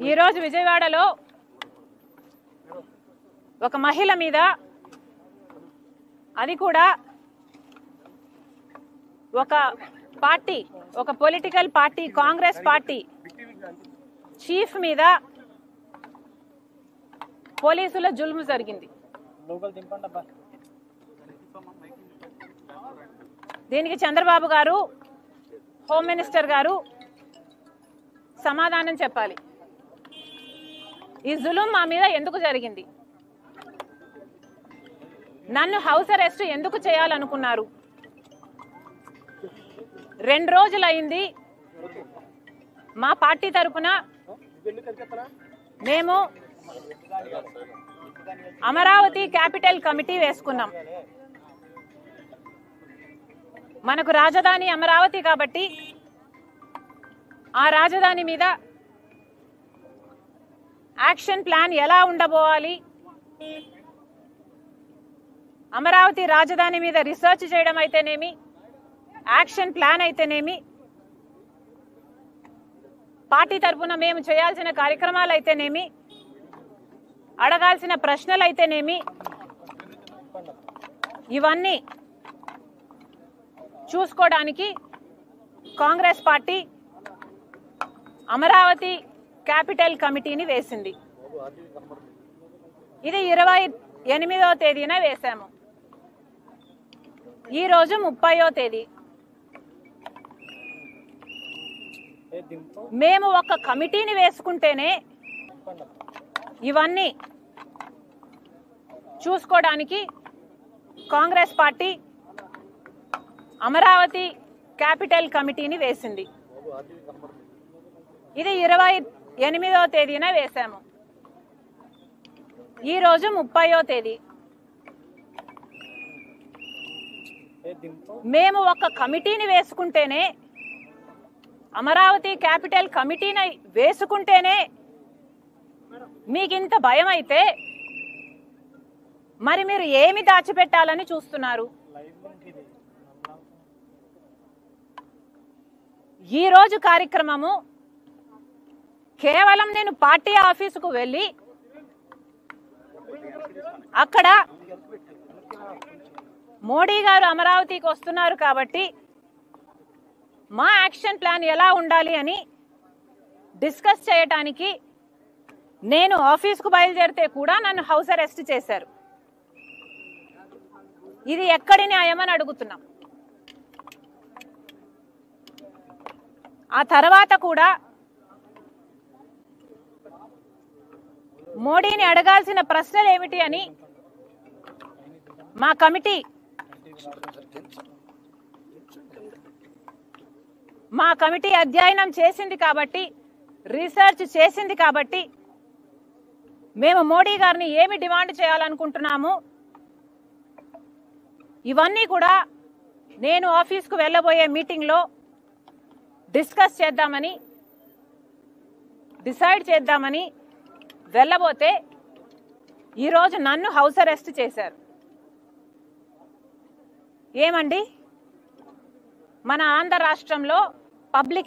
ఈ రోజు విజయవాడలో ఒక మహిళ మీద, అది కూడా ఒక పార్టీ, ఒక political party, Congress party chief మీద పోలీసుల జుల్ము జరిగింది. దీనికి చంద్రబాబు గారు, హోమ్ మినిస్టర్ గారు సమాధానం చెప్పాలి. ఈ జులుం మా మీద ఎందుకు జరిగింది? నన్ను హౌస్ అరెస్ట్ ఎందుకు చేయాలనుకున్నారు? 2 రోజులైంది మా పార్టీ తరఫున మేము అమరావతి క్యాపిటల్ కమిటీ వేసుకున్నాం. మనకు రాజధాని అమరావతి కాబట్టి ఆ రాజధాని మీద యాక్షన్ ప్లాన్ ఎలా ఉండబోవాలి, అమరావతి రాజధాని మీద రీసెర్చ్ చేయడం అయితేనేమి, యాక్షన్ ప్లాన్ అయితేనేమి, పార్టీ తరఫున మేము చేయాల్సిన కార్యక్రమాలు అయితేనేమి, అడగాల్సిన ప్రశ్నలు అయితేనేమి, ఇవన్నీ చూసుకోవడానికి కాంగ్రెస్ పార్టీ అమరావతి క్యాపిటల్ కమిటీని వేసింది. ఇది 28వ తేదీన వేశాము. ఈ రోజు 30వ తేదీ. మేము ఒక కమిటీని వేసుకుంటేనే ఇవన్నీ చూసుకోవడానికి కాంగ్రెస్ పార్టీ అమరావతి క్యాపిటల్ కమిటీని వేసింది. ఇది 28వ తేదీన వేశాము. ఈ రోజు 30వ తేదీ. మేము ఒక కమిటీని వేసుకుంటేనే, అమరావతి క్యాపిటల్ కమిటీని వేసుకుంటేనే మీకింత భయం అయితే మరి మీరు ఏమి దాచిపెట్టాలని చూస్తున్నారు? ఈ రోజు కార్యక్రమము కేవలం నేను పార్టీ ఆఫీసుకు వెళ్ళి అక్కడ మోడీ గారు అమరావతికి వస్తున్నారు కాబట్టి మా యాక్షన్ ప్లాన్ ఎలా ఉండాలి అని డిస్కస్ చేయటానికి నేను ఆఫీస్కు బయలుదేరితే కూడా నన్ను హౌస్ అరెస్ట్ చేశారు. ఇది ఎక్కడి న్యాయమని అడుగుతున్నాం. ఆ తర్వాత కూడా మోడీని అడగాల్సిన ప్రశ్నలు ఏమిటి అని మా కమిటీ అధ్యయనం చేసింది కాబట్టి, రీసెర్చ్ చేసింది కాబట్టి మేము మోడీ గారిని ఏమి డిమాండ్ చేయాలనుకుంటున్నాము ఇవన్నీ కూడా నేను ఆఫీస్కు వెళ్ళబోయే మీటింగ్లో డిస్కస్ చేద్దామని, డిసైడ్ చేద్దామని వెళ్ళబోతే ఈరోజు నన్ను హౌస్ అరెస్ట్ చేశారు. ఏమండి, మన ఆంధ్ర రాష్ట్రంలో పబ్లిక్